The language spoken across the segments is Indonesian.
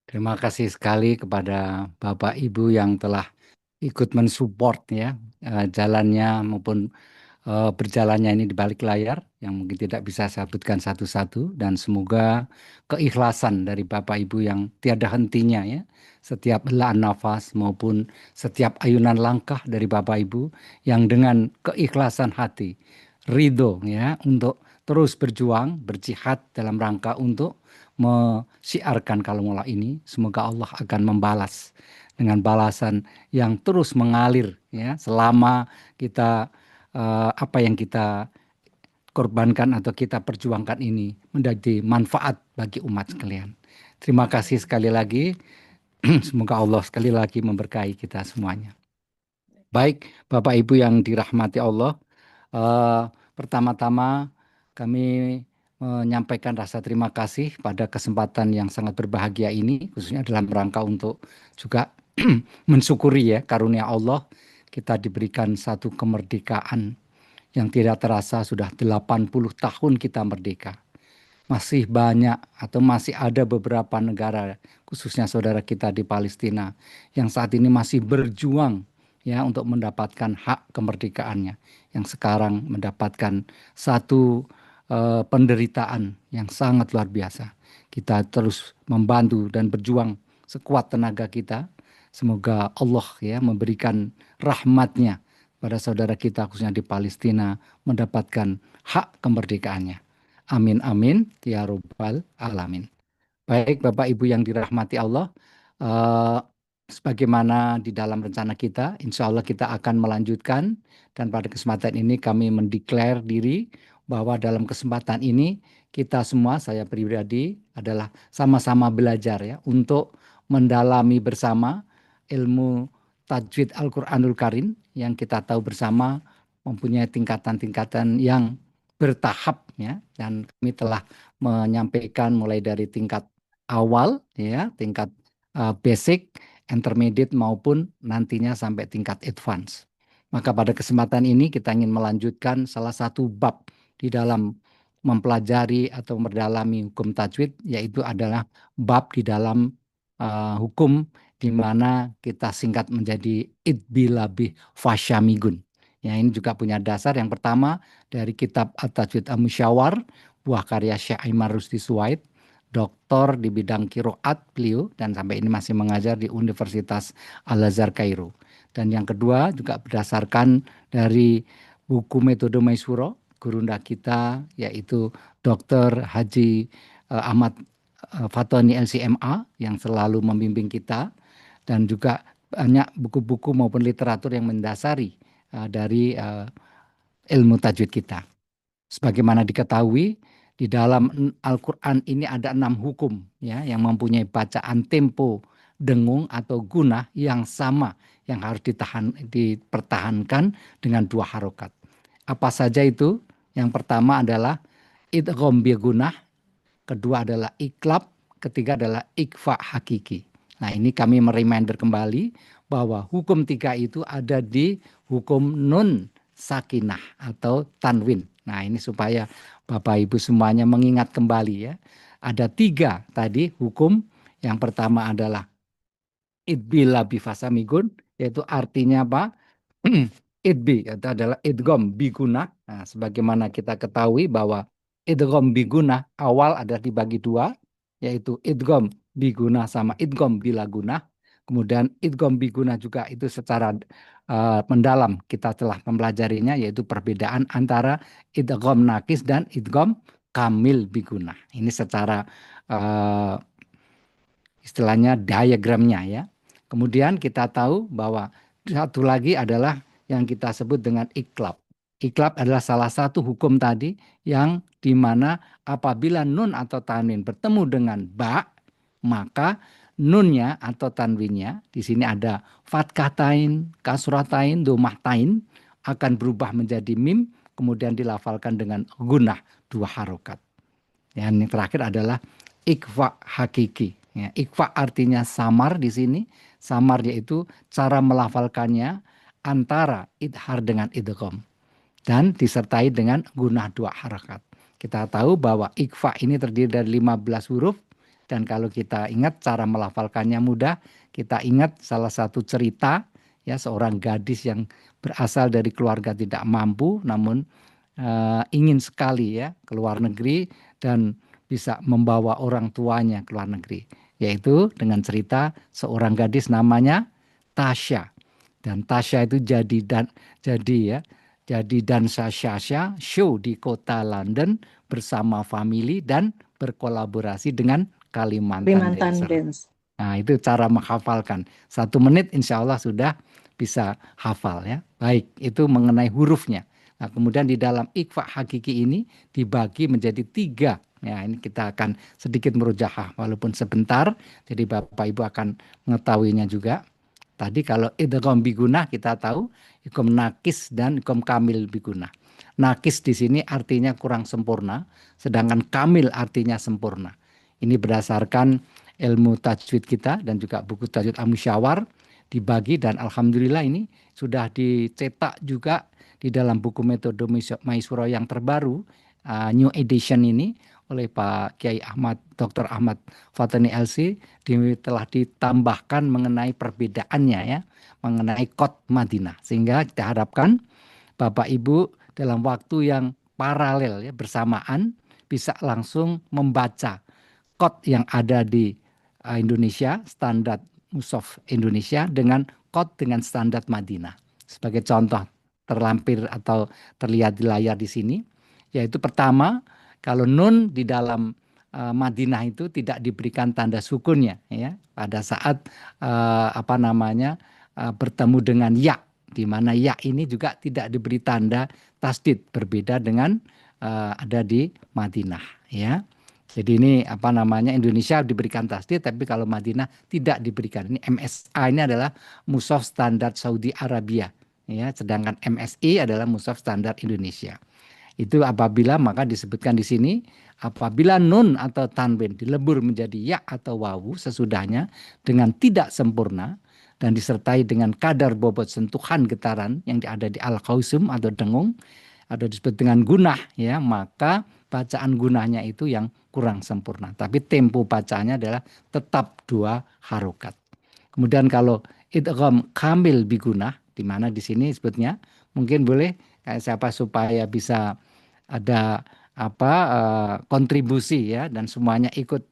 Terima kasih sekali kepada Bapak Ibu yang telah ikut mensupport ya jalannya maupun berjalannya ini di balik layar yang mungkin tidak bisa saya sebutkan satu-satu dan semoga keikhlasan dari Bapak Ibu yang tiada hentinya ya setiap helaan nafas maupun setiap ayunan langkah dari Bapak Ibu yang dengan keikhlasan hati ridho ya untuk terus berjuang berjihad dalam rangka untuk mesiarkan kalimat ini semoga Allah akan membalas dengan balasan yang terus mengalir ya selama kita apa yang kita korbankan atau kita perjuangkan ini menjadi manfaat bagi umat sekalian. Terima kasih sekali lagi. Semoga Allah sekali lagi memberkahi kita semuanya. Baik, Bapak Ibu yang dirahmati Allah, eh, pertama-tama kami menyampaikan rasa terima kasih pada kesempatan yang sangat berbahagia ini, khususnya dalam rangka untuk juga mensyukuri ya karunia Allah, kita diberikan satu kemerdekaan yang tidak terasa sudah 80 tahun kita merdeka. Masih banyak atau masih ada beberapa negara, khususnya saudara kita di Palestina, yang saat ini masih berjuang ya untuk mendapatkan hak kemerdekaannya, yang sekarang mendapatkan satu penderitaan yang sangat luar biasa. Kita terus membantu dan berjuang sekuat tenaga kita. Semoga Allah ya memberikan rahmatnya pada saudara kita khususnya di Palestina mendapatkan hak kemerdekaannya. Amin amin ya robbal alamin. Baik Bapak Ibu yang dirahmati Allah, eh, sebagaimana di dalam rencana kita, insya Allah kita akan melanjutkan dan pada kesempatan ini kami mendeklar diri bahwa dalam kesempatan ini kita semua, saya pribadi adalah sama-sama belajar ya untuk mendalami bersama ilmu tajwid Al-Quranul Karim yang kita tahu bersama mempunyai tingkatan-tingkatan yang bertahap ya dan kami telah menyampaikan mulai dari tingkat awal ya, tingkat basic, intermediate maupun nantinya sampai tingkat advance. Maka pada kesempatan ini kita ingin melanjutkan salah satu bab di dalam mempelajari atau mendalami hukum tajwid yaitu adalah bab di dalam hukum di mana kita singkat menjadi idbilabi fasyamigun. Ya, ini juga punya dasar yang pertama dari kitab At-Tajwid Al-Musyawar, buah karya Syekh Aimar Rusdi Suwaid, doktor di bidang kiroat beliau dan sampai ini masih mengajar di Universitas Al-Azhar Kairo. Dan yang kedua juga berdasarkan dari buku Metode Maisuro, gurunda kita yaitu Dr. Haji Ahmad Fatoni LCMA yang selalu membimbing kita dan juga banyak buku-buku maupun literatur yang mendasari dari ilmu tajwid kita. Sebagaimana diketahui, di dalam Al-Quran ini ada 6 hukum ya, yang mempunyai bacaan tempo, dengung atau gunah yang sama yang harus dipertahankan dengan 2 harokat. Apa saja itu? Yang pertama adalah idgham bi gunah, kedua adalah iklab, ketiga adalah ikfa hakiki. Nah ini kami mereminder kembali bahwa hukum 3 itu ada di hukum nun sakinah atau tanwin. Nah ini supaya Bapak Ibu semuanya mengingat kembali ya. Ada 3 tadi hukum. Yang pertama adalah idbila bifasamigun, yaitu artinya apa? Idbi itu adalah idgham biguna. Nah, sebagaimana kita ketahui bahwa idgham biguna awal ada dibagi 2, yaitu idgham biguna sama idgham bila guna. Kemudian idgham biguna juga itu secara mendalam kita telah mempelajarinya, yaitu perbedaan antara idgham nakis dan idgham kamil biguna. Ini secara uh, istilahnya diagramnya ya. Kemudian kita tahu bahwa satu lagi adalah yang kita sebut dengan iklab. Iklab adalah salah satu hukum tadi yang dimana apabila nun atau tanwin bertemu dengan ba, maka nunnya atau tanwinnya di sini ada fatkatain, kasratain, domahtain akan berubah menjadi mim, kemudian dilafalkan dengan gunah 2 harokat. Yang terakhir adalah ikfa hakiki. Ya, ikfa artinya samar di sini. Samar yaitu cara melafalkannya antara idhar dengan idgham dan disertai dengan gunah 2 harakat. Kita tahu bahwa ikfa ini terdiri dari 15 huruf Dan kalau kita ingat cara melafalkannya mudah, kita ingat salah satu cerita ya seorang gadis yang berasal dari keluarga tidak mampu namun ingin sekali ya ke luar negeri dan bisa membawa orang tuanya ke luar negeri. Yaitu dengan cerita seorang gadis namanya Tasya. Dan Tasya itu jadi ya jadi dansa Sasha show di kota London bersama family dan berkolaborasi dengan Kalimantan Kalimantan Dancer. Dance. Nah, itu cara menghafalkan. 1 menit insya Allah sudah bisa hafal ya. Baik, itu mengenai hurufnya. Nah, kemudian di dalam ikhfa hakiki ini dibagi menjadi 3. Ya, ini kita akan sedikit merujahah walaupun sebentar. Jadi Bapak Ibu akan mengetahuinya juga. Tadi kalau idgham bigunah kita tahu idgham nakis dan idgham kamil bigunah. Nakis di sini artinya kurang sempurna, sedangkan kamil artinya sempurna. Ini berdasarkan ilmu tajwid kita dan juga buku tajwid Amusyawar dibagi dan alhamdulillah ini sudah dicetak juga di dalam buku metode Maisuro yang terbaru new edition ini oleh Pak Kiai Ahmad Dr. Ahmad Fatani LC telah ditambahkan mengenai perbedaannya ya mengenai kod Madinah sehingga kita harapkan Bapak Ibu dalam waktu yang paralel ya bersamaan bisa langsung membaca kod yang ada di Indonesia, standar Mushaf Indonesia dengan kod dengan standar Madinah. Sebagai contoh terlampir atau terlihat di layar di sini, yaitu pertama, kalau nun di dalam Madinah itu tidak diberikan tanda sukunnya ya pada saat bertemu dengan ya, di mana ya ini juga tidak diberi tanda tasdid, berbeda dengan ada di Madinah ya. Jadi ini Indonesia diberikan tasdid tapi kalau Madinah tidak diberikan. Ini MSA ini adalah Mushaf Standar Saudi Arabia ya, sedangkan MSI adalah Mushaf Standar Indonesia. Itu apabila maka disebutkan di sini apabila nun atau tanwin dilebur menjadi ya atau wawu sesudahnya dengan tidak sempurna dan disertai dengan kadar bobot sentuhan getaran yang ada di al-qausum atau dengung atau disebut dengan gunah ya, maka bacaan gunahnya itu yang kurang sempurna. Tapi tempo bacanya adalah tetap 2 harokat. Kemudian kalau idgham kamil bigunah, di mana di sini sebutnya, mungkin boleh kayak siapa supaya bisa ada kontribusi ya dan semuanya ikut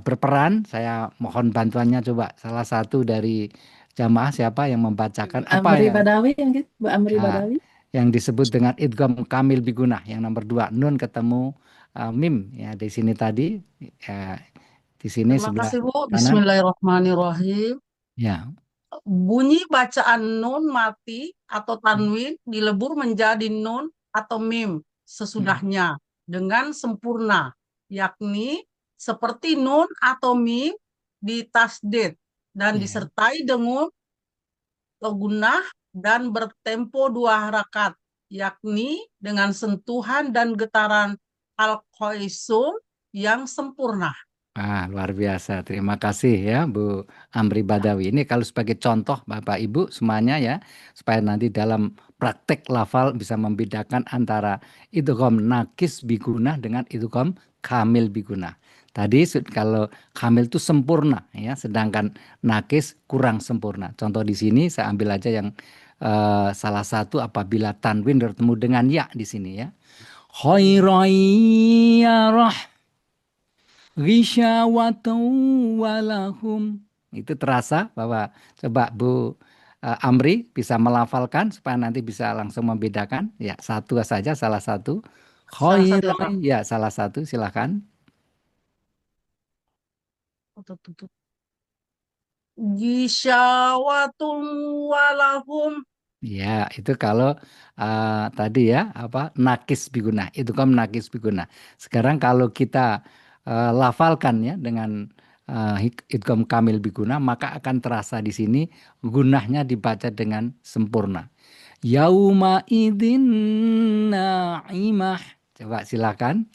berperan. Saya mohon bantuannya coba salah satu dari jamaah siapa yang membacakan apa Amri ya Badawi yang gitu, Bu Amri ah, Badawi. yang disebut dengan idgham kamil bigunah yang nomor 2 nun ketemu mim ya di sini tadi ya, di sini Terima sebelah kasih Bu. kanan Bismillahirrahmanirrahim. ya. Bunyi bacaan nun mati atau tanwin dilebur menjadi nun atau mim sesudahnya dengan sempurna, yakni seperti nun atau mim di tasdid dan Ya. disertai dengan gunah dan bertempo 2 harakat, yakni dengan sentuhan dan getaran al-qaisum yang sempurna. Luar biasa. Terima kasih ya Bu Amri Badawi. Ini kalau sebagai contoh Bapak Ibu semuanya ya, supaya nanti dalam praktek lafal bisa membedakan antara idgham nakis biguna dengan idgham kamil biguna. Tadi kalau kamil itu sempurna ya, sedangkan nakis kurang sempurna. Contoh di sini saya ambil aja yang salah satu apabila tanwin bertemu dengan ya di sini ya. Khairayyarah Ghisyawatu walahum. Itu terasa bahwa coba Bu Amri bisa melafalkan supaya nanti bisa langsung membedakan. Ya, satu saja salah satu. Salah satu yang Khairan ya salah satu silakan. Gisyawatum walahum. Ya, itu kalau tadi ya nakis biguna. Itu kan nakis biguna. Sekarang kalau kita lafalkan ya dengan idgham kamil biguna maka akan terasa di sini gunahnya dibaca dengan sempurna. Yauma idzin na'imah. Coba silakan.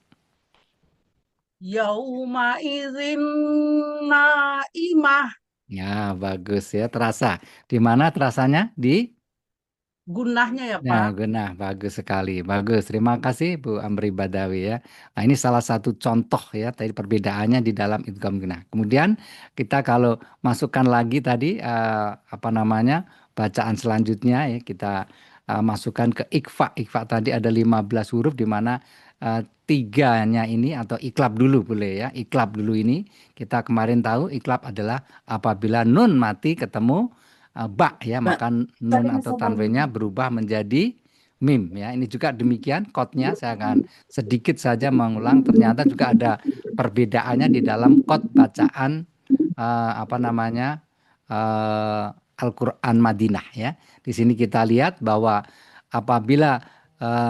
Yauma izin naimah. Ya, bagus ya, terasa. Di mana terasanya? Di gunahnya ya Nah, Pak. nah, bagus sekali, bagus. Terima kasih Bu Amri Badawi ya. Nah, ini salah satu contoh ya tadi perbedaannya di dalam idgham gunah. Kemudian kita kalau masukkan lagi tadi apa namanya bacaan selanjutnya ya kita masukkan ke ikfa. Ikfa tadi ada 15 huruf di mana tiganya ini atau iklab dulu boleh ya. Iklab dulu ini kita kemarin tahu iklab adalah apabila nun mati ketemu ba ya Mbak, maka nun tadi atau bisa tanwinnya berubah menjadi mim ya. Ini juga demikian kodnya saya akan sedikit saja mengulang. Ternyata juga ada perbedaannya di dalam kod bacaan apa namanya Al-Qur'an Madinah ya. Di sini kita lihat bahwa apabila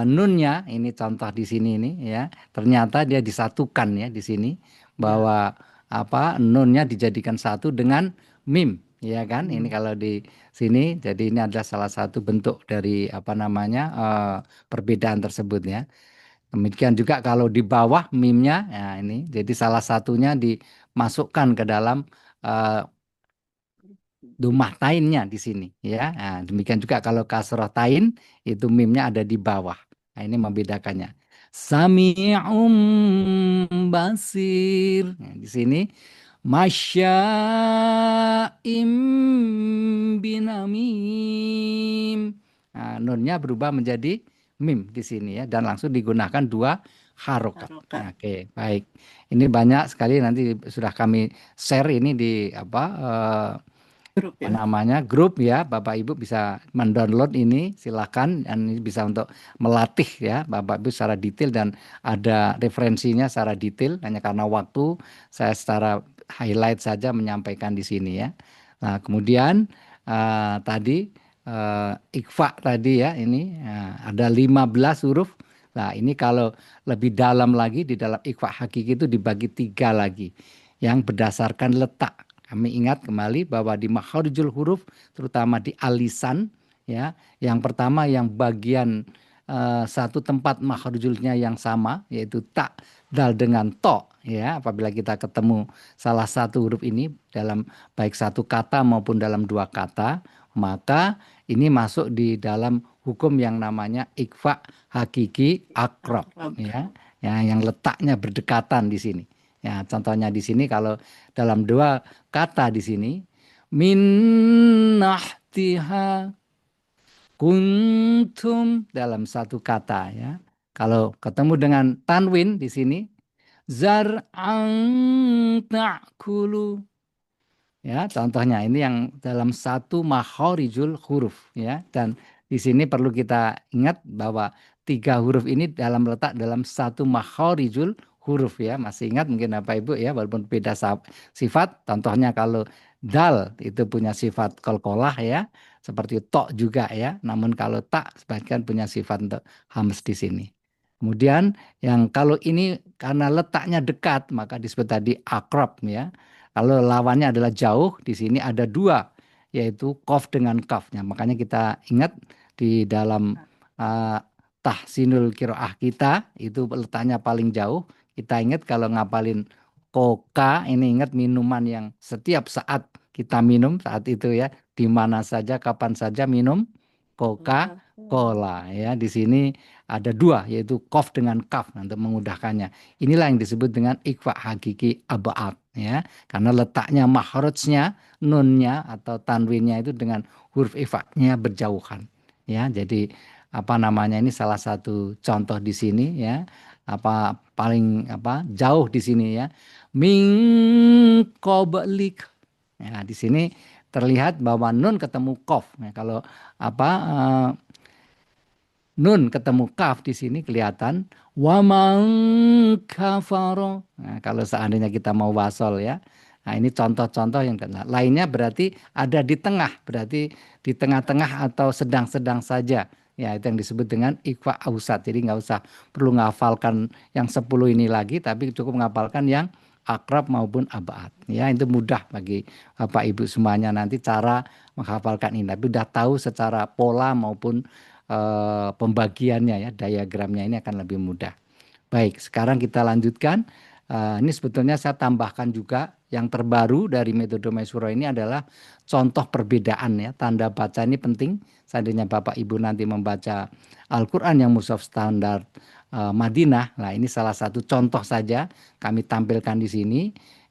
nunnya ini contoh di sini ini ya, ternyata dia disatukan ya di sini ya. bahwa apa nunnya dijadikan satu dengan mim ya kan. Ini Hmm. kalau di sini jadi ini adalah salah satu bentuk dari apa namanya perbedaan tersebut ya. Demikian juga kalau di bawah mimnya ya ini jadi salah satunya dimasukkan ke dalam eh, Dumah tainnya di sini ya. Nah, demikian juga kalau kasroh tain itu mimnya ada di bawah. Nah, ini membedakannya. Sami'um basir. Nah, di sini masya'im binamim. Nah, nunnya berubah menjadi mim di sini ya dan langsung digunakan dua harokat. Harokat. Oke, baik. Ini banyak sekali nanti sudah kami share ini di apa Grup apa ya. namanya grup ya Bapak Ibu bisa mendownload ini silakan dan ini bisa untuk melatih ya Bapak Ibu secara detail dan ada referensinya secara detail hanya karena waktu saya secara highlight saja menyampaikan di sini ya. Nah, kemudian tadi ikfa tadi ya ini ada 15 huruf. Nah, ini kalau lebih dalam lagi di dalam ikfa hakiki itu dibagi tiga lagi yang berdasarkan letak. Kami ingat kembali bahwa di makharijul huruf, terutama di alisan, ya, yang pertama yang bagian satu tempat makharijulnya yang sama, yaitu ta, dal dengan to, ya. Apabila kita ketemu salah satu huruf ini dalam baik satu kata maupun dalam dua kata, maka ini masuk di dalam hukum yang namanya ikfa hakiki akrab, Akrab. ya, yang letaknya berdekatan di sini. Ya, contohnya di sini kalau dalam dua kata di sini min nahtiha kuntum dalam satu kata ya. Kalau ketemu dengan tanwin di sini zar'an ta'kulu ya, contohnya ini yang dalam satu makhorijul huruf ya. Dan di sini perlu kita ingat bahwa tiga huruf ini dalam letak dalam satu makhorijul huruf ya. Masih ingat mungkin Bapak Ibu ya, walaupun beda sifat. Contohnya kalau dal itu punya sifat kolkolah ya, seperti tok juga ya. Namun kalau tak sebagian punya sifat untuk hams di sini. Kemudian yang kalau ini karena letaknya dekat maka disebut tadi akrab ya. Kalau lawannya adalah jauh, di sini ada dua, yaitu kof dengan kafnya. Makanya kita ingat di dalam uh, tahsinul kiroah kita, itu letaknya paling jauh. Kita ingat kalau ngapalin koka, ini ingat minuman yang setiap saat kita minum, saat itu ya, di mana saja, kapan saja minum koka cola ya. Di sini ada dua yaitu kof dengan kaf untuk memudahkannya. Inilah yang disebut dengan ikfa hakiki abaat ya. Karena letaknya mahrajnya nunnya atau tanwinnya itu dengan huruf ifanya berjauhan ya. Jadi apa namanya ini salah satu contoh di sini ya. Apa paling apa jauh di sini ya. Min qablik. Ya, di sini terlihat bahwa nun ketemu kof. Ya, kalau apa nun ketemu kaf di sini kelihatan wa man kafaro. Nah, kalau seandainya kita mau wasol ya. Nah, ini contoh-contoh yang kena. Lainnya berarti ada di tengah, berarti di tengah-tengah atau sedang-sedang saja. Ya, itu yang disebut dengan ikhfa ausat. Jadi nggak usah perlu menghafalkan yang 10 ini lagi, tapi cukup menghafalkan yang akrab maupun abaat. Ya, itu mudah bagi Bapak Ibu semuanya nanti cara menghafalkan ini. Tapi udah tahu secara pola maupun pembagiannya ya, diagramnya ini akan lebih mudah. Baik, sekarang kita lanjutkan. Ini sebetulnya saya tambahkan juga yang terbaru dari metode Maisuro ini adalah contoh perbedaan ya. Tanda baca ini penting. Seandainya Bapak Ibu nanti membaca Al-Quran yang mushaf standar Madinah. Nah, ini salah satu contoh saja kami tampilkan di sini.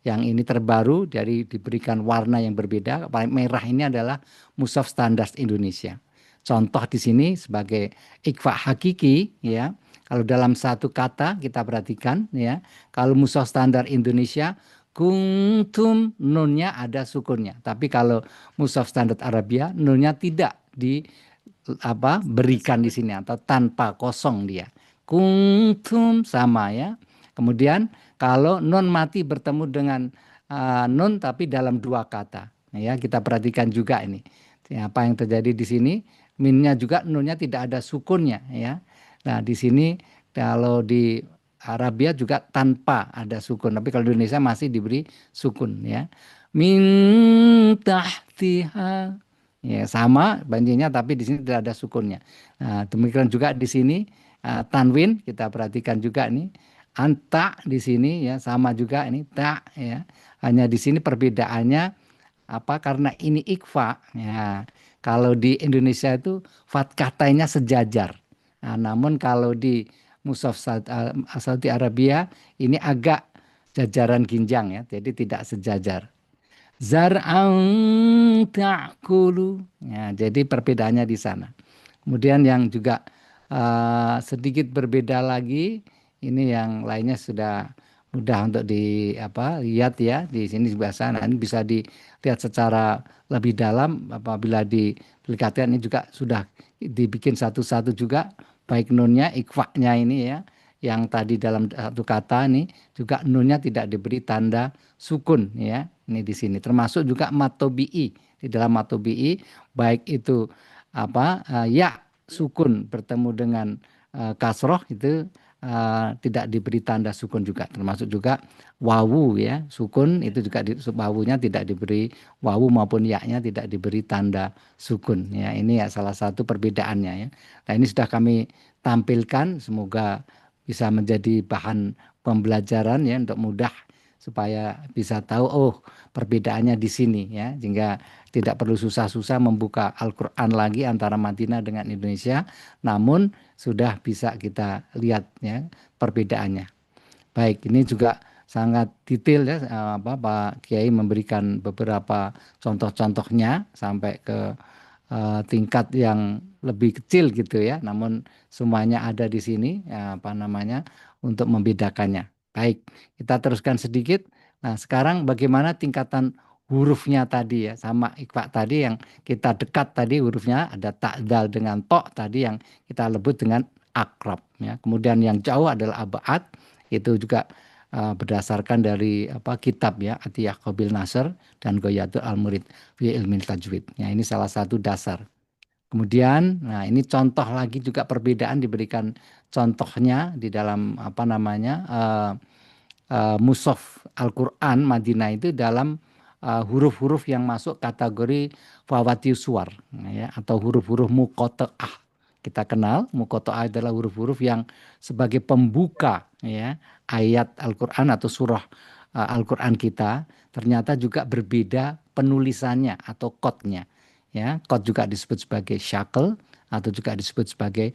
Yang ini terbaru dari diberikan warna yang berbeda. Paling merah ini adalah mushaf standar Indonesia. Contoh di sini sebagai ikhfa hakiki ya. Kalau dalam satu kata kita perhatikan ya, kalau mushaf standar Indonesia kuntum nunnya ada sukunnya. Tapi kalau mushaf standar Arabia nunnya tidak di berikan di sini atau tanpa kosong dia. Kuntum sama ya. Kemudian kalau nun mati bertemu dengan nun tapi dalam dua kata. Ya, kita perhatikan juga ini. Ya, apa yang terjadi di sini? Minnya juga nunnya tidak ada sukunnya ya. Nah, di sini kalau di Arabia juga tanpa ada sukun, tapi kalau di Indonesia masih diberi sukun ya. Min tahtiha. Ya, sama banjirnya tapi di sini tidak ada sukunnya. Nah, demikian juga di sini tanwin kita perhatikan juga nih. Anta di sini ya sama juga ini tak ya. Hanya di sini perbedaannya apa karena ini ikfa ya. Kalau di Indonesia itu fathahnya sejajar. Nah, namun kalau di Mushaf Saudi Arabia ini agak jajaran ginjang ya, jadi tidak sejajar. Zar'an ta'kulu. Ya, jadi perbedaannya di sana. Kemudian yang juga sedikit berbeda lagi, ini yang lainnya sudah mudah untuk lihat ya di sini bahasa. Nah, ini bisa dilihat secara lebih dalam apabila diperlihatkan ini juga sudah dibikin satu-satu juga baik nunnya, ikhfa-nya ini ya. Yang tadi dalam satu kata nih juga nunnya tidak diberi tanda sukun ya. Ini di sini termasuk juga matobi'i. Di dalam matobi'i baik itu ya sukun bertemu dengan kasroh itu tidak diberi tanda sukun juga, termasuk juga wawu ya sukun itu juga wawunya tidak diberi wawu maupun yaknya tidak diberi tanda sukun ya. Ini ya salah satu perbedaannya ya. Nah, ini sudah kami tampilkan, semoga bisa menjadi bahan pembelajaran ya untuk mudah supaya bisa tahu perbedaannya di sini ya, sehingga tidak perlu susah-susah membuka Al-Quran lagi antara Madinah dengan Indonesia, namun sudah bisa kita lihat ya perbedaannya. Baik, ini juga sangat detail ya Pak Kiai memberikan beberapa contoh-contohnya sampai ke tingkat yang lebih kecil gitu ya. Namun semuanya ada di sini untuk membedakannya. Baik, kita teruskan sedikit. Nah, sekarang bagaimana tingkatan hurufnya tadi ya sama ikhfa tadi yang kita dekat tadi hurufnya ada ta'dal dengan to tadi yang kita lebut dengan akrab ya. Kemudian yang jauh adalah abad itu juga berdasarkan dari kitab ya Atiyah Qabil Nasr dan Ghayatul Al-Murid fi Ilmil Tajwid. Ya, ini salah satu dasar. Kemudian, nah ini contoh lagi juga perbedaan diberikan contohnya di dalam mushaf Al-Quran Madinah itu dalam huruf-huruf yang masuk kategori fawati suwar ya, atau huruf-huruf muqatta'ah. Kita kenal muqatta'ah adalah huruf-huruf yang sebagai pembuka ya ayat Al-Quran atau surah Al-Quran kita, ternyata juga berbeda penulisannya atau kodnya. Ya, kod juga disebut sebagai shackle atau juga disebut sebagai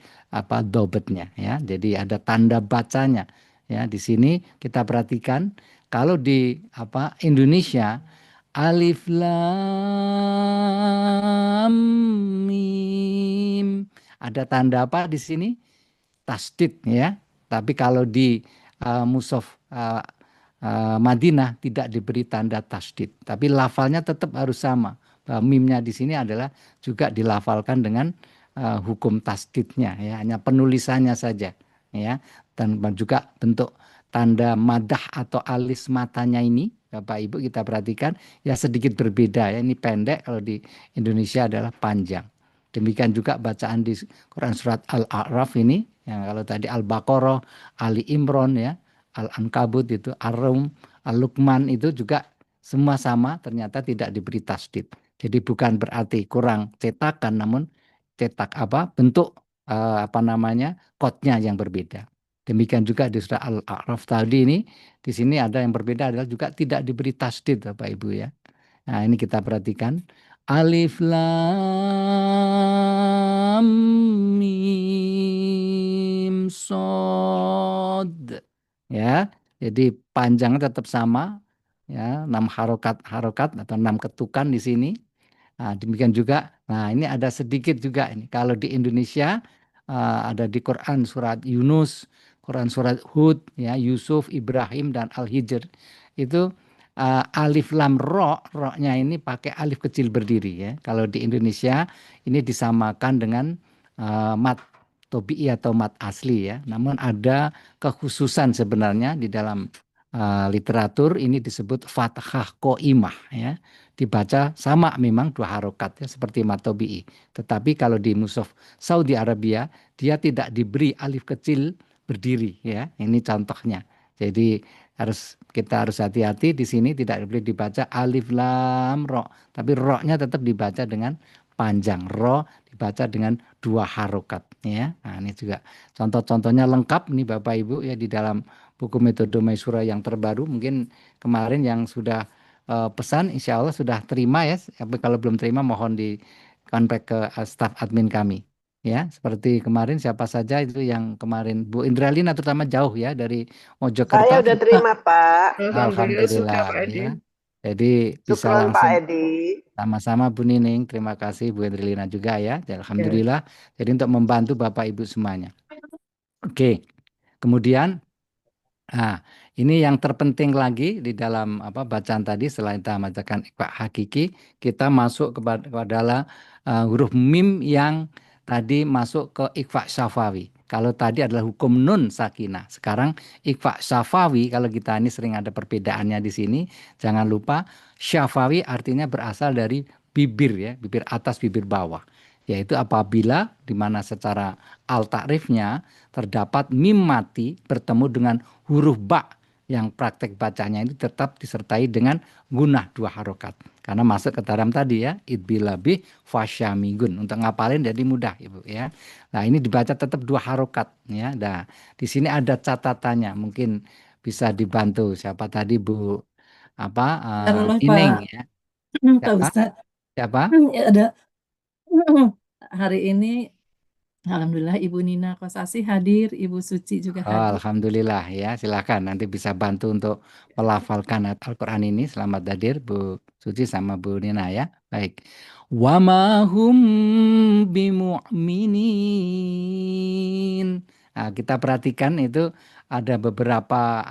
dobetnya ya. Jadi ada tanda bacanya. Ya, di sini kita perhatikan kalau di Indonesia alif lam mim ada tanda apa di sini? Tasdid ya. Tapi kalau di mushaf Madinah tidak diberi tanda tasdid, tapi lafalnya tetap harus sama. Mimnya di sini adalah juga dilafalkan dengan hukum tasdidnya ya, hanya penulisannya saja ya. Dan juga bentuk tanda madah atau alis matanya ini Bapak Ibu kita perhatikan ya sedikit berbeda ya. Ini pendek, kalau di Indonesia adalah panjang. Demikian juga bacaan di Quran surat Al-A'raf ini yang kalau tadi Al-Baqarah, Ali Imran ya, Al-Ankabut itu, Ar-Rum, Al-Luqman itu juga semua sama, ternyata tidak diberi tasdid. Jadi bukan berarti kurang cetakan, namun cetak bentuk kodnya yang berbeda. Demikian juga di surah Al-A'raf tadi ini, di sini ada yang berbeda adalah juga tidak diberi tasdid Bapak Ibu ya. Nah, ini kita perhatikan. Alif lam mim sod. Ya. Jadi panjangnya tetap sama ya, 6 harokat atau 6 ketukan di sini. Nah, demikian juga. Nah, ini ada sedikit juga ini. Kalau di Indonesia ada di Quran surat Yunus, Quran surat Hud, ya Yusuf, Ibrahim dan Al-Hijr. Itu alif lam ro, ro-nya ini pakai alif kecil berdiri ya. Kalau di Indonesia ini disamakan dengan mat tobi'i atau mat asli ya. Namun ada kekhususan sebenarnya di dalam literatur ini disebut fathah qaimah ya, dibaca sama memang 2 harokat ya seperti matobi'i. Tetapi kalau di mushaf Saudi Arabia dia tidak diberi alif kecil berdiri ya. Ini contohnya. Jadi kita harus hati-hati di sini tidak boleh dibaca alif lam ro, tapi ro-nya tetap dibaca dengan panjang. Ro dibaca dengan 2 harokat ya. Nah, ini juga contoh-contohnya lengkap nih Bapak Ibu ya di dalam buku metode Maisura yang terbaru. Mungkin kemarin yang sudah pesan insya Allah sudah terima ya. Tapi kalau belum terima mohon di kontak ke staf admin kami. Ya, seperti kemarin siapa saja itu yang kemarin Bu Indralina terutama jauh ya dari Saya Mojokerto. udah terima, Pak. Alhamdulillah sudah Pak Alhamdulillah Edi. ya. Jadi bisa Syukron, Pak langsung Edi. sama-sama Bu Nining. Terima kasih Bu Indralina juga ya. Ya. Alhamdulillah. Jadi untuk membantu Bapak Ibu semuanya. Oke. Kemudian ini yang terpenting lagi di dalam bacaan tadi selain kita membacakan iqra hakiki, kita masuk kepada huruf mim yang tadi masuk ke iqfa syafawi. Kalau tadi adalah hukum nun sakinah. Sekarang iqfa syafawi kalau kita ini sering ada perbedaannya di sini, jangan lupa syafawi artinya berasal dari bibir ya, bibir atas, bibir bawah. Yaitu apabila di mana secara al-ta'rifnya terdapat mim mati bertemu dengan huruf ba yang praktek bacanya itu tetap disertai dengan gunah 2 harokat. Karena masuk ke dalam tadi ya, idbilabi fasyamigun. Untuk ngapalin jadi mudah Ibu ya. Nah ini dibaca tetap 2 harokat ya. Nah di sini ada catatannya, mungkin bisa dibantu. Siapa tadi Bu Taruhlah Nining Pak, ya. Pak Siapa? Ustadz. Siapa? Ada hari ini, alhamdulillah Ibu Nina Kosasi hadir, Ibu Suci juga Oh, hadir. alhamdulillah ya. Silakan nanti bisa bantu untuk melafalkan Al-Qur'an ini. Selamat hadir Bu Suci sama Bu Nina ya. Baik. Wa ma hum bimu'minin. Nah, kita perhatikan itu ada beberapa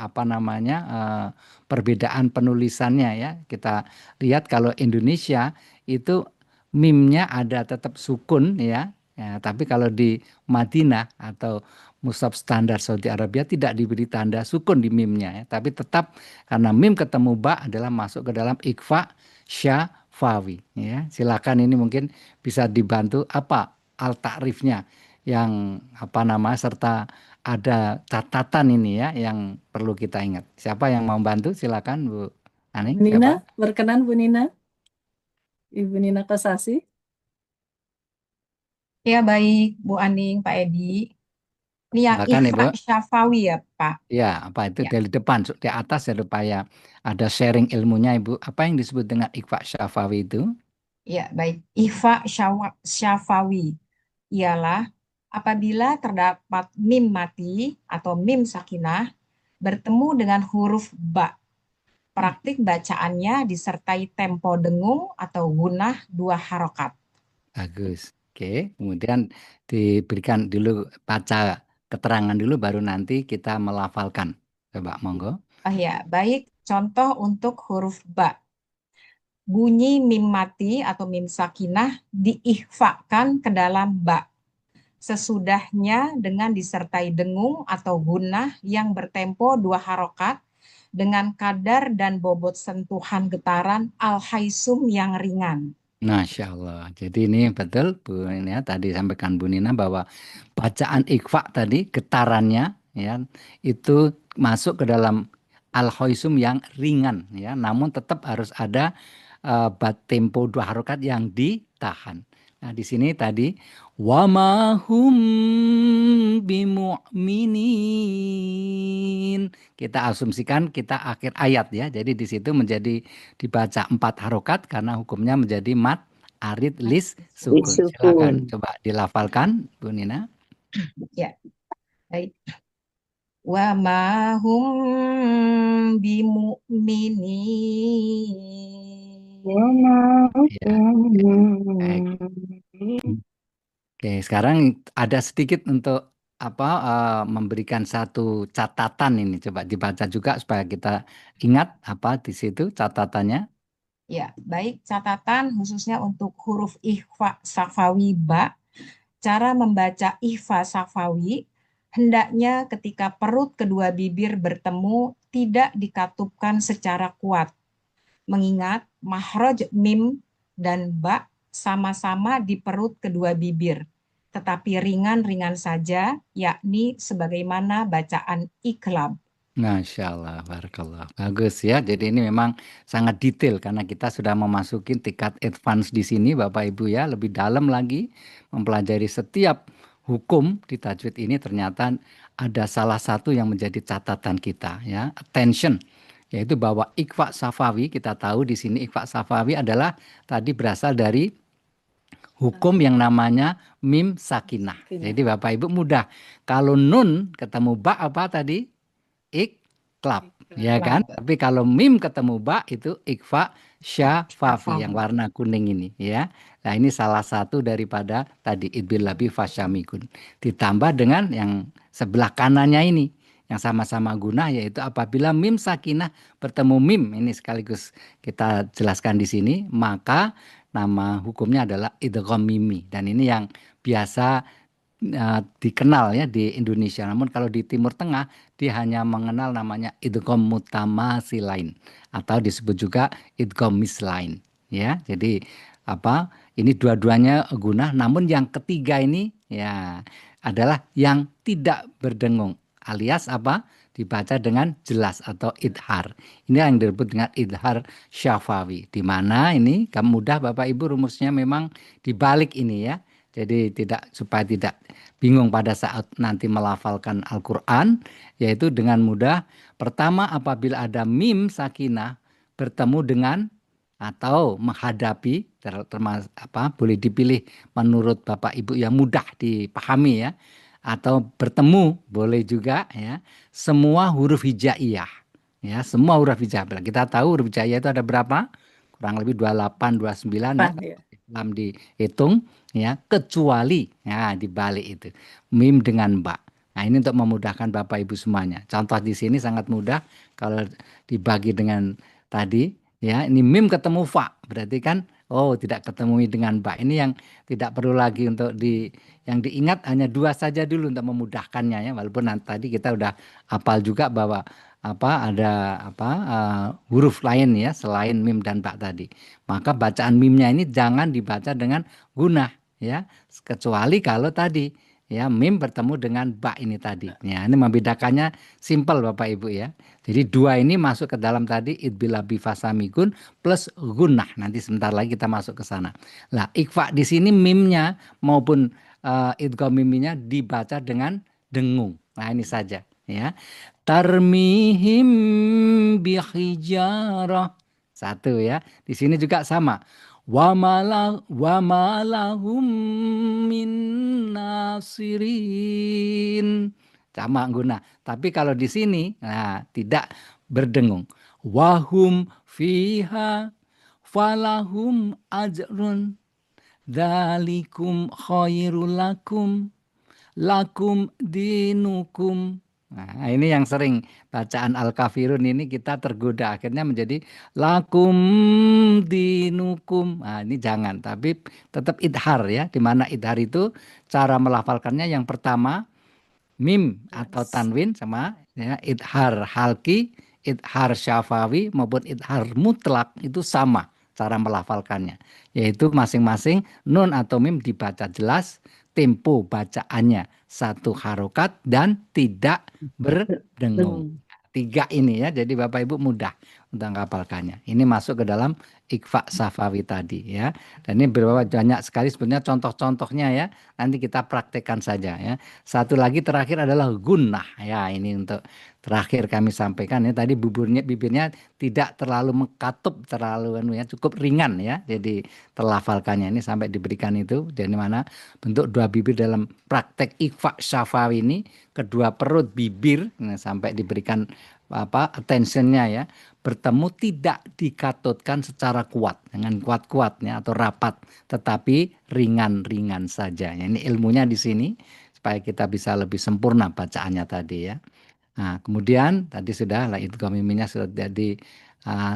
perbedaan penulisannya ya. Kita lihat kalau Indonesia itu mimnya ada tetap sukun ya. Ya, tapi kalau di Madinah atau Mushaf standar Saudi Arabia tidak diberi tanda sukun di mimnya ya, tapi tetap karena mim ketemu ba adalah masuk ke dalam ikhfa syafawi ya. Silakan ini mungkin bisa dibantu apa al ta'rifnya yang serta ada catatan ini ya yang perlu kita ingat. Siapa yang mau bantu silakan Bu Aning, Bu siapa? Nina, berkenan Bu Nina, Ibu Nina Kosasi. Ya baik, Bu Aning, Pak Edi. Ini yang Silakan Ibu. ikhfa syafawi ya, Pak. Ya, apa itu Ya. dari depan di atas ya supaya ada sharing ilmunya Ibu. Apa yang disebut dengan ikhfa syafawi itu? Ya, baik. Ikhfa syafawi ialah apabila terdapat mim mati atau mim sakinah bertemu dengan huruf ba. Praktik bacaannya disertai tempo dengung atau gunah 2 harokat. Bagus. Oke, kemudian diberikan dulu baca keterangan dulu baru nanti kita melafalkan. Coba monggo. Ya, baik. Contoh untuk huruf ba. Bunyi mim mati atau mim sakinah diikhfakan ke dalam ba. Sesudahnya dengan disertai dengung atau gunah yang bertempo 2 harokat dengan kadar dan bobot sentuhan getaran al-haisum yang ringan. Masya Allah. Jadi ini betul Bu ini ya tadi sampaikan Bu Nina bahwa bacaan ikhfa tadi getarannya ya itu masuk ke dalam al-hoisum yang ringan ya, namun tetap harus ada tempo 2 harokat yang ditahan. Nah, di sini tadi wa ma hum bimu'minin. Kita asumsikan kita akhir ayat ya. Jadi di situ menjadi dibaca 4 harokat karena hukumnya menjadi mat, arid, lis, sukun. Silakan Sukun. coba dilafalkan Bu Nina. Ya, baik. Wa ma hum bimu'minin. Ya, baik. Oke, sekarang ada sedikit untuk memberikan satu catatan ini. Coba dibaca juga supaya kita ingat apa di situ catatannya. Ya, baik. Catatan khususnya untuk huruf ikhfa safawi ba. Cara membaca ikhfa safawi, hendaknya ketika perut kedua bibir bertemu tidak dikatupkan secara kuat. Mengingat mahroj mim dan ba sama-sama di perut kedua bibir, tetapi ringan-ringan saja, yakni sebagaimana bacaan iklab. Masya Allah, barakallah. Bagus ya. Jadi ini memang sangat detail karena kita sudah memasuki tingkat advance di sini, Bapak Ibu ya, lebih dalam lagi mempelajari setiap hukum di tajwid ini ternyata ada salah satu yang menjadi catatan kita ya, attention, yaitu bahwa ikhfa safawi kita tahu di sini ikhfa safawi adalah tadi berasal dari hukum yang namanya mim sakinah. Jadi Bapak Ibu mudah. Kalau nun ketemu ba apa tadi? Iklab, ya kan? Tapi kalau mim ketemu ba itu ikfa syafafi yang warna kuning ini, ya. Nah ini salah satu daripada tadi idbil labi fasyamikun. Ditambah dengan yang sebelah kanannya ini, yang sama-sama guna yaitu apabila mim sakinah bertemu mim ini sekaligus kita jelaskan di sini, maka nama hukumnya adalah idgham mimi dan ini yang biasa dikenal ya di Indonesia. Namun kalau di Timur Tengah dia hanya mengenal namanya idgham mutamasilain atau disebut juga idgham mislain ya. Jadi apa? Ini dua-duanya guna, namun yang ketiga ini ya adalah yang tidak berdengung alias apa? Dibaca dengan jelas atau idhar. Ini yang disebut dengan idhar syafawi. Di mana ini kamu mudah Bapak Ibu rumusnya memang dibalik ini ya. Jadi supaya tidak bingung pada saat nanti melafalkan Al-Quran, yaitu dengan mudah. Pertama apabila ada mim sakinah bertemu dengan atau menghadapi, termasuk boleh dipilih menurut Bapak Ibu yang mudah dipahami ya, atau bertemu boleh juga ya, semua huruf hijaiyah. Ya, semua huruf hijaiyah. Kita tahu huruf hijaiyah itu ada berapa? Kurang lebih 28, 29 ya. Dalam dihitung ya, kecuali ya dibalik itu mim dengan ba. Nah ini untuk memudahkan Bapak Ibu semuanya. Contoh di sini sangat mudah kalau dibagi dengan tadi ya, ini mim ketemu fa berarti kan tidak ketemu dengan ba. Ini yang tidak perlu lagi untuk yang diingat hanya dua saja dulu untuk memudahkannya ya, walaupun tadi kita udah hafal juga bahwa ada huruf lain ya selain mim dan ba tadi. Maka bacaan mimnya ini jangan dibaca dengan gunah ya, kecuali kalau tadi ya mim bertemu dengan ba ini tadi. Ya, ini membedakannya simpel Bapak Ibu ya. Jadi dua ini masuk ke dalam tadi idbil labi fasamigun plus gunah. Nanti sebentar lagi kita masuk ke sana. Lah, ikhfa di sini mimnya maupun idgham miminya dibaca dengan dengung. Nah, ini saja ya. Tarmihim bihijarah. Satu ya. Di sini juga sama. Wa malahum min nasirin. Sama guna. Tapi kalau di sini tidak berdengung. Wahum fiha falahum ajrun dzalikum khairul lakum dinukum. Nah, ini yang sering bacaan Al-Kafirun ini kita tergoda akhirnya menjadi lakum dinukum. Nah, ini jangan, tapi tetap idhar ya. Di mana idhar itu cara melafalkannya yang pertama mim atau tanwin sama ya, idhar halki, idhar syafawi maupun idhar mutlak itu sama cara melafalkannya. Yaitu masing-masing nun atau mim dibaca jelas, tempo bacaannya satu harokat dan tidak berdengung. 3 ini ya, jadi Bapak Ibu mudah untuk menghafalkannya. Ini masuk ke dalam Iqfa Safawi tadi ya. Dan ini beberapa banyak sekali sebenarnya contoh-contohnya ya. Nanti kita praktekkan saja ya. Satu lagi terakhir adalah gunnah ya. Ini untuk terakhir kami sampaikan ya. Tadi bibirnya tidak terlalu mengkatup, terlalu ya, cukup ringan ya. Jadi terlafalkannya ini sampai diberikan itu. Dari mana bentuk dua bibir dalam praktek Iqfa Safawi ini, kedua perut bibir sampai diberikan attentionnya ya, bertemu tidak dikatutkan secara kuat dengan kuat-kuatnya atau rapat, tetapi ringan-ringan saja. Ini ilmunya di sini supaya kita bisa lebih sempurna bacaannya tadi ya. Nah, kemudian tadi sudah lah idgham miminya sudah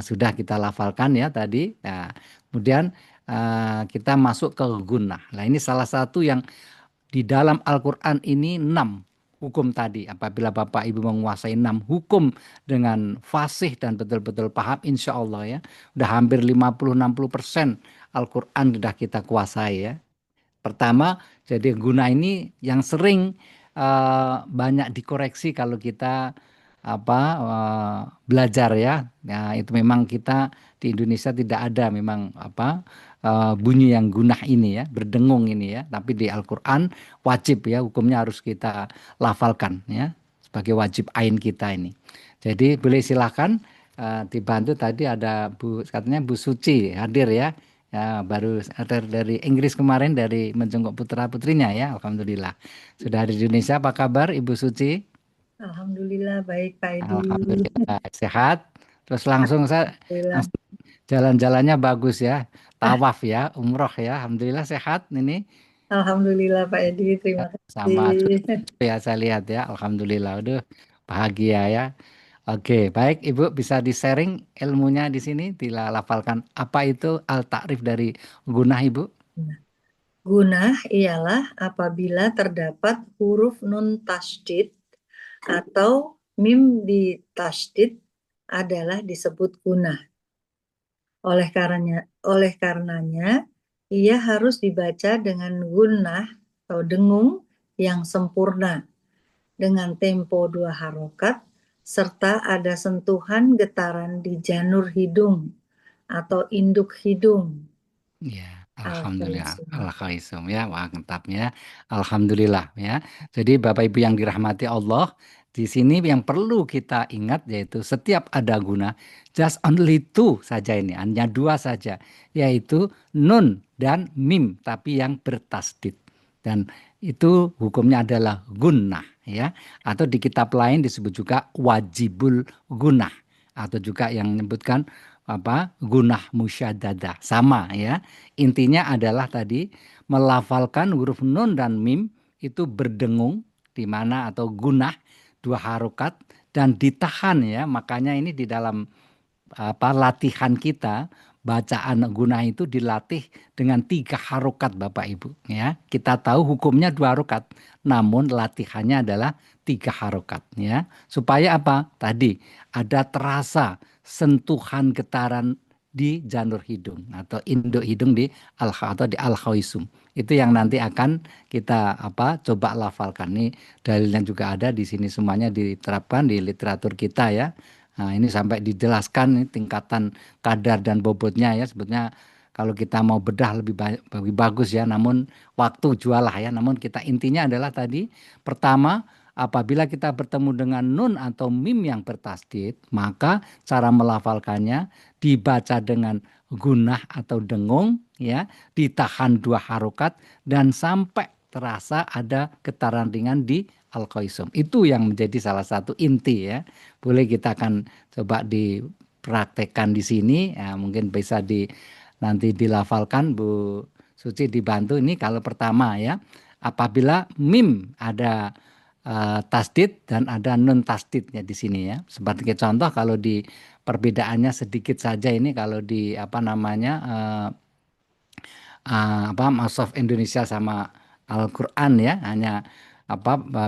sudah kita lafalkan ya tadi. Nah, kemudian kita masuk ke gunnah. Nah, ini salah satu yang di dalam Al-Qur'an ini 6 hukum tadi. Apabila Bapak Ibu menguasai 6 hukum dengan fasih dan betul-betul paham, insya Allah ya, udah hampir 50-60% Al-Quran sudah kita kuasai ya. Pertama, jadi guna ini yang sering banyak dikoreksi kalau kita belajar ya. Nah, itu memang kita di Indonesia tidak ada memang bunyi yang gunah ini ya, berdengung ini ya. Tapi di Al-Qur'an wajib ya, hukumnya harus kita lafalkan ya sebagai wajib ain kita ini. Jadi boleh silakan dibantu. Tadi ada katanya Bu Suci hadir ya. Ya, baru dari Inggris kemarin dari menjenguk putra-putrinya ya, alhamdulillah. Sudah di Indonesia, apa kabar Ibu Suci? Alhamdulillah baik Pak Edi. Alhamdulillah sehat. Terus langsung Alhamdulillah. jalan-jalannya bagus ya, tawaf ya, umroh ya, alhamdulillah sehat ini. Alhamdulillah Pak Edi, terima Sama kasih. ya saya lihat ya, alhamdulillah, udah bahagia ya. Oke, baik Ibu bisa di-sharing ilmunya di sini, dilafalkan. Apa itu al-ta'rif dari gunah Ibu? Gunah ialah apabila terdapat huruf nun tasydid atau mim di tasydid adalah disebut gunah. Oleh karenanya ia harus dibaca dengan gunnah atau dengung yang sempurna dengan tempo 2 harokat serta ada sentuhan getaran di janur hidung atau induk hidung. Ya, alhamdulillah, al-khaisum ya, mantapnya, alhamdulillah ya. Jadi Bapak Ibu yang dirahmati Allah, di sini yang perlu kita ingat yaitu setiap ada guna, just only 2 saja ini, hanya 2 saja, yaitu nun dan mim, tapi yang bertasdid. Dan itu hukumnya adalah gunnah ya, atau di kitab lain disebut juga wajibul gunnah, atau juga yang menyebutkan gunah musyaddadah, sama ya. Intinya adalah tadi melafalkan huruf nun dan mim itu berdengung di mana atau gunah 2 harokat dan ditahan ya. Makanya ini di dalam latihan kita bacaan gunah itu dilatih dengan 3 harokat Bapak Ibu ya. Kita tahu hukumnya 2 harokat, namun latihannya adalah 3 harokat ya. Supaya apa? Tadi ada terasa sentuhan getaran di janur hidung atau induk hidung di al-khaisum. Itu yang nanti akan kita coba lafalkan. Ini dalilnya juga ada di sini, semuanya diterapkan di literatur kita ya. Nah, ini sampai dijelaskan nih, tingkatan kadar dan bobotnya ya. Sebetulnya kalau kita mau bedah lebih bagus ya, namun waktu jualah ya. Namun kita intinya adalah tadi pertama, apabila kita bertemu dengan nun atau mim yang bertasdid, maka cara melafalkannya dibaca dengan gunah atau dengung ya, ditahan 2 harokat dan sampai terasa ada getaran ringan di al-khaisum. Itu yang menjadi salah satu inti ya. Boleh kita akan coba dipraktekkan di sini ya, mungkin bisa nanti dilafalkan Bu Suci dibantu. Ini kalau pertama ya, apabila mim ada tasdid dan ada nun tasdidnya di sini ya. Seperti contoh kalau di perbedaannya sedikit saja ini, kalau di Mushaf Indonesia sama Al-Qur'an ya, hanya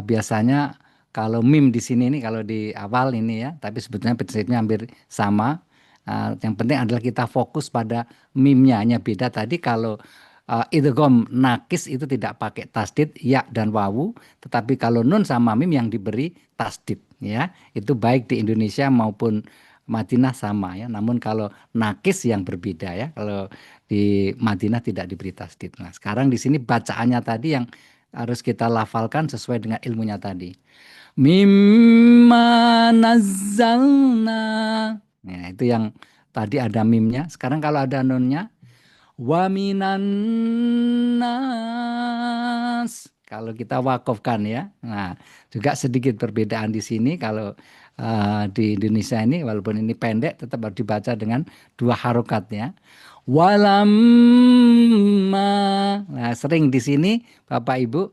biasanya kalau mim di sini ini kalau di awal ini ya, tapi sebetulnya prinsipnya hampir sama. Yang penting adalah kita fokus pada mimnya, hanya beda tadi kalau idgham nakis itu tidak pakai tasdid ya dan wawu, tetapi kalau nun sama mim yang diberi tasdid ya, itu baik di Indonesia maupun Madinah sama ya. Namun kalau nakis yang berbeda ya. Kalau di Madinah tidak diberi tasdid. Nah, sekarang di sini bacaannya tadi yang harus kita lafalkan sesuai dengan ilmunya tadi. Mimma nazzalna. Nah, itu yang tadi ada mimnya. Sekarang kalau ada nunnya, wa minan nas. Kalau kita wakafkan ya. Nah, juga sedikit perbedaan di sini kalau di Indonesia ini walaupun ini pendek tetap harus dibaca dengan 2 harokat ya. Walamma. Nah, sering di sini Bapak Ibu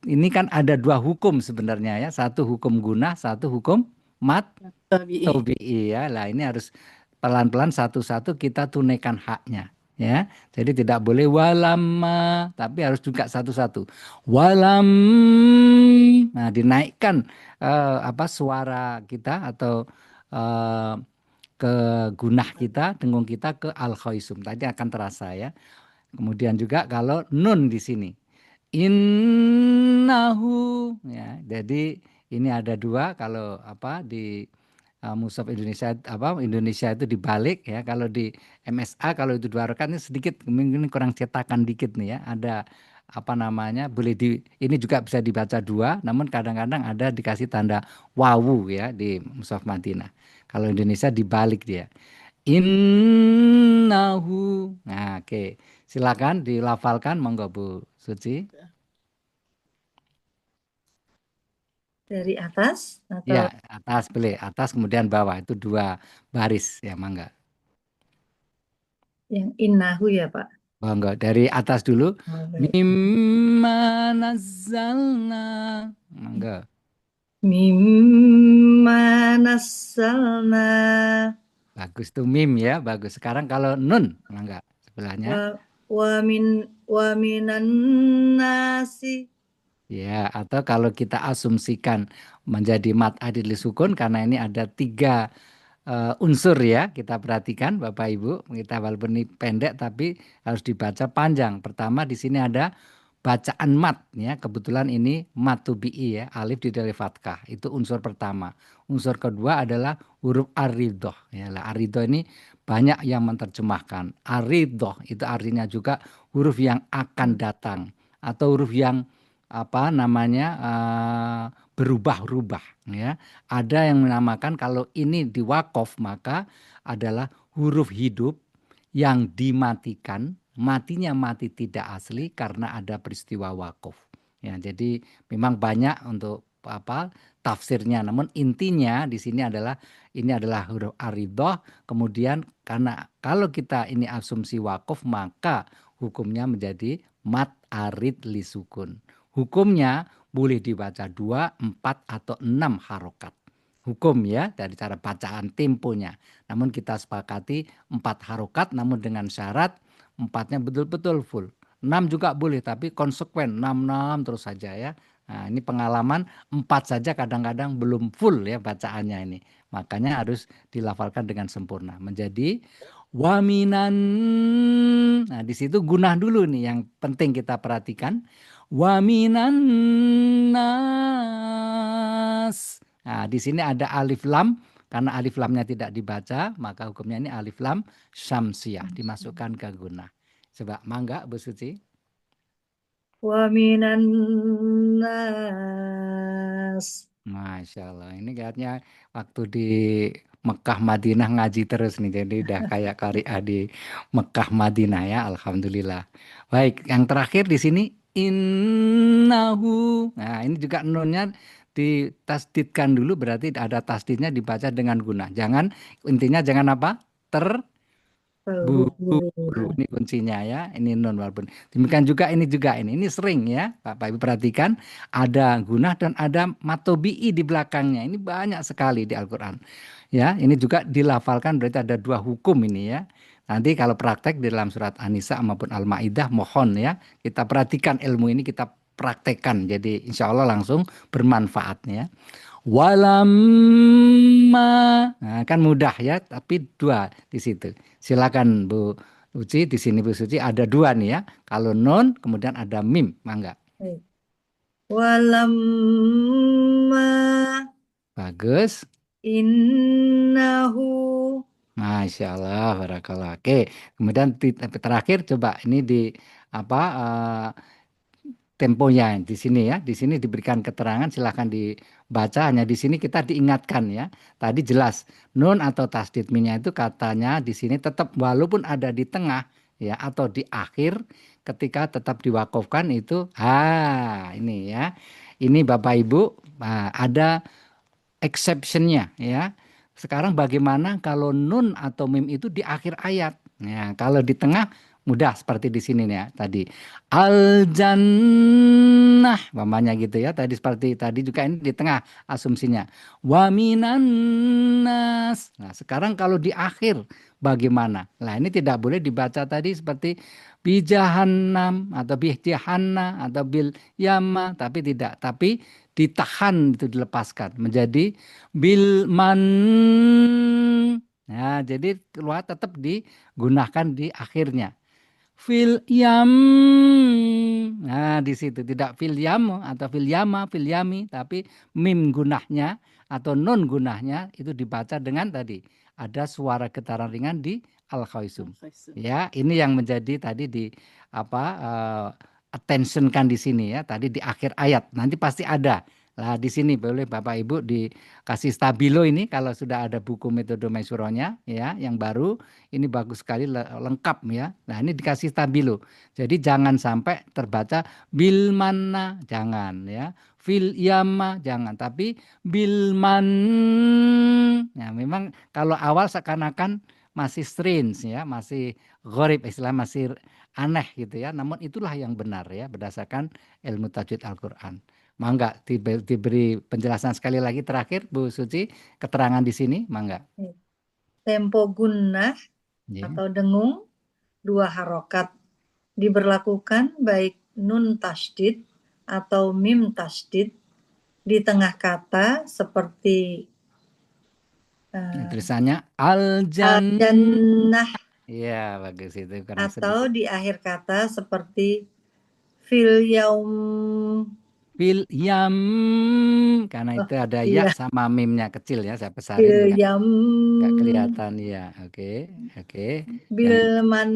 ini kan ada 2 hukum sebenarnya ya. Satu hukum gunah, satu hukum mat Tabi'i. tobi'i ya. Lah ini harus pelan-pelan satu-satu kita tunaikan haknya ya. Jadi tidak boleh walamma, tapi harus juga satu-satu. Walam. Nah, dinaikkan suara kita atau ke gunah kita, dengung kita ke al khaisum. Tadi akan terasa ya. Kemudian juga kalau nun di sini. Innahu ya. Jadi ini ada 2 kalau di Mushaf Indonesia itu dibalik ya. Kalau di MSA kalau itu 2 harokat ini sedikit mungkin kurang cetakan dikit nih ya. Ada boleh ini juga bisa dibaca 2, namun kadang-kadang ada dikasih tanda wawu ya di Mushaf Madinah. Kalau Indonesia dibalik dia. Innahu. Nah, oke. Silakan dilafalkan monggo Bu Suci. Dari atas atau Ya, atas boleh, atas kemudian bawah itu 2 baris ya, mangga. yang innahu ya Pak? Monggo dari atas dulu. Oh, baik. Mimma nazzalna. Monggo. Mimma nazzalna Bagus tuh mim ya, bagus. Sekarang kalau nun, mangga sebelahnya. wa minan nasi. Ya, atau kalau kita asumsikan menjadi mat adil sukun karena ini ada 3 unsur ya, kita perhatikan Bapak Ibu, kita walaupun ini pendek tapi harus dibaca panjang. Pertama di sini ada bacaan mat ya, kebetulan ini mat tubi'i ya, alif di dari fathah. Itu unsur pertama. Unsur kedua adalah huruf aridhoh ya. Lah aridhoh ini banyak yang menerjemahkan. Aridhoh itu artinya juga huruf yang akan datang atau huruf yang berubah-ubah ya. Ada yang menamakan kalau ini diwakaf maka adalah huruf hidup yang dimatikan, matinya mati tidak asli karena ada peristiwa wakaf. Ya, jadi memang banyak untuk tafsirnya, namun intinya di sini adalah ini adalah huruf aridhoh. Kemudian karena kalau kita ini asumsi wakaf maka hukumnya menjadi mat arid li sukun. Hukumnya boleh dibaca 2, 4 atau 6 harokat. Hukum ya dari cara bacaan temponya. Namun kita sepakati 4 harokat namun dengan syarat 4-nya betul-betul full. 6 juga boleh tapi konsekuen 6 terus saja ya. Nah, ini pengalaman 4 saja kadang-kadang belum full ya bacaannya ini. Makanya harus dilafalkan dengan sempurna. Menjadi waminan. Nah, di situ gunah dulu nih yang penting kita perhatikan. Waminan nas. Nah, di sini ada alif lam. Karena alif lamnya tidak dibaca, maka hukumnya ini alif lam syamsiyah. Dimasukkan ke gunah. Coba, mangga Bu Suci. Wa minan nas. Masya Allah. Ini kayaknya waktu di Mekah Madinah ngaji terus nih. Jadi udah kayak qari'ah di Mekah Madinah ya. Alhamdulillah. Baik, yang terakhir di sini innahu. Nah, ini juga nunnya ditasdidkan dulu berarti ada tasdidnya dibaca dengan gunah. Intinya jangan apa? Buru. Ini kuncinya ya. Ini nun walaupun. Demikian juga ini sering ya. Bapak Ibu perhatikan ada gunah dan ada matobi'i di belakangnya. Ini banyak sekali di Al-Qur'an. Ya, ini juga dilafalkan berarti ada 2 hukum ini ya. Nanti kalau praktek di dalam surat An-Nisa maupun Al-Maidah mohon ya kita perhatikan ilmu ini kita praktekkan. Jadi insya Allah langsung bermanfaat ya. Walamma. Nah, kan mudah ya, tapi 2 di situ. Silakan Bu Suci, di sini Bu Suci ada 2 nih ya. Kalau nun kemudian ada mim, mangga. Walamma Bagus. innahu. Masya Allah, barakallah. Oke, kemudian terakhir coba ini di apa temponya di sini ya. Di sini diberikan keterangan, silahkan dibaca. Hanya di sini kita diingatkan ya. Tadi jelas nun atau tasdid minnya itu katanya di sini tetap walaupun ada di tengah ya atau di akhir ketika tetap diwakafkan itu. Ini ya. Ini Bapak Ibu ada exceptionnya ya. Sekarang bagaimana kalau nun atau mim itu di akhir ayat? Ya, kalau di tengah mudah seperti di sini nih ya tadi. Al jannah mamanya gitu ya. Tadi seperti tadi juga ini di tengah asumsinya. Wa minan nas. Nah, sekarang kalau di akhir bagaimana? Nah, ini tidak boleh dibaca tadi seperti bi jahannam atau bi jahanna atau bil yama tapi tidak. Tapi ditahan itu dilepaskan menjadi bil man. Nah, jadi keluar tetap digunakan di akhirnya. Fil yam. Nah, di situ tidak fil yam atau fil yama, fil yami, tapi mim gunahnya atau non gunahnya itu dibaca dengan tadi ada suara getaran ringan di al khaisum. Ya, ini yang menjadi tadi di apa attentionkan di sini ya, tadi di akhir ayat. Nanti pasti ada. Lah di sini boleh Bapak Ibu dikasih stabilo ini kalau sudah ada buku metode Maisuronya ya yang baru ini bagus sekali lengkap ya. Nah, ini dikasih stabilo. Jadi jangan sampai terbaca bil manna, jangan ya. Fil yama jangan, tapi bil man. Ya, memang kalau awal seakan-akan masih strange ya, masih gharib istilah masih aneh gitu ya. Namun itulah yang benar ya berdasarkan ilmu tajwid Al-Qur'an. Mangga diberi penjelasan sekali lagi terakhir Bu Suci keterangan di sini mangga. Tempo gunnah Ya. atau dengung 2 harokat diberlakukan baik nun tasdid atau mim tasdid di tengah kata seperti Tulisannya al-jannah. al-jannah Iya, bagus itu karena atau sedikit di akhir kata seperti fil yaum. fil yam karena itu ada ya Iya, sama mimnya kecil ya saya besarin fil ya yam nggak kelihatan ya. Oke yang bil man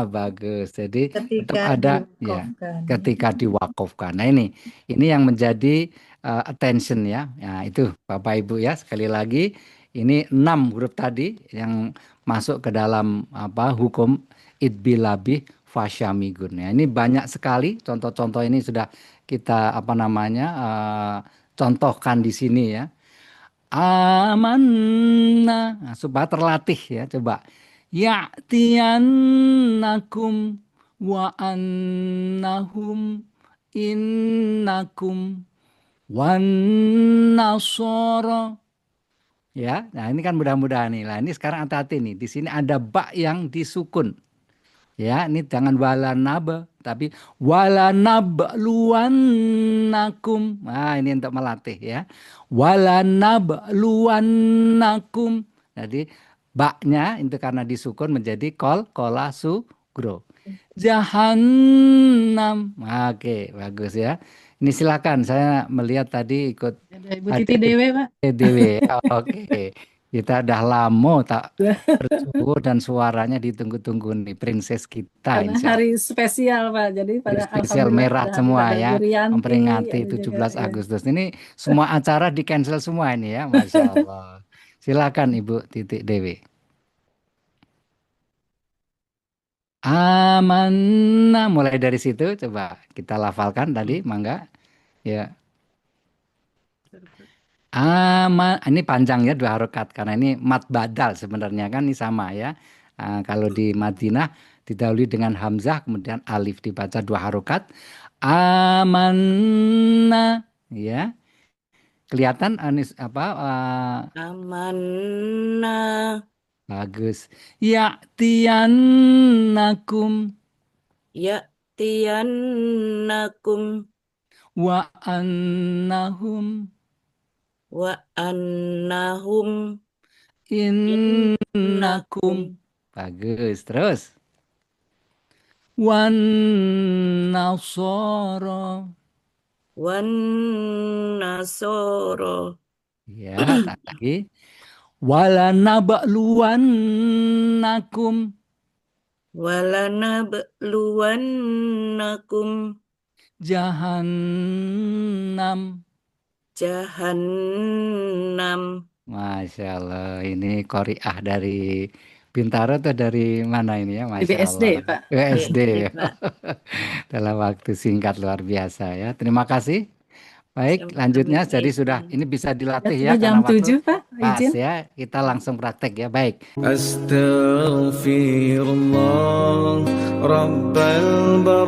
bagus jadi tetap ketika ada ya diwakafkan. ketika diwakafkan. Nah ini yang menjadi attention ya. Nah itu Bapak Ibu ya sekali lagi ini 6 huruf tadi yang masuk ke dalam hukum idbilabi fasyamigun ya. Ini banyak sekali contoh-contoh ini sudah kita contohkan di sini ya. Amanna. Nah, supaya terlatih ya coba. Ya'tiyannakum wa annahum innakum wan nasara. Ya, nah ini kan mudah-mudahan nih. Nah, ini sekarang hati-hati nih. Di sini ada ba yang disukun. Ya, ini jangan wala naba, tapi wala nabluwannakum. Nah, ini untuk melatih ya. Wala nabluwannakum. Jadi baknya itu karena disukun menjadi kola sugro. Jahannam. Oke, bagus ya. Ini silakan saya melihat tadi ikut Ada Ibu Titi Dewe, Pak. Dewi. Oke. Kita udah lama tak bersuhu dan suaranya ditunggu-tunggu nih princess kita Karena insya hari spesial, Pak. Jadi Allah. pada Spesial alhamdulillah merah pada hadir semua ada ya Bu Rianti, memperingati ada juga 17 ya. Agustus. Ini semua acara di cancel semua ini ya, Masya Allah. Silakan Ibu Titik Dewi. Amanah mulai dari situ coba kita lafalkan tadi, mangga. Ya. Ini panjang ya 2 harokat karena ini mat badal sebenarnya kan ini sama ya. Kalau di Madinah didahului dengan hamzah kemudian alif dibaca 2 harokat. Amanna ya. Kelihatan anis Amanna bagus. Ya'tiyannakum ya'tiyannakum wa annahum wa annahum innakum. innakum Bagus. Terus wan nasara wan nasoro Ya, lagi. Walanabluwannakum walanabluwannakum jahannam. jahannam. Masya Allah, ini qoriah dari Bintaro atau dari mana ini ya? Masya BSD, Allah. Pak. SD Iya, Pak. dalam waktu singkat luar biasa ya. Terima kasih. Baik, lanjutnya Sama-sama jadi Ibu. sudah ini bisa Ya, dilatih sudah ya jam karena waktu 7, Pak. pas Izin. ya. Kita langsung praktek ya. Baik. أستغفر الله رب البر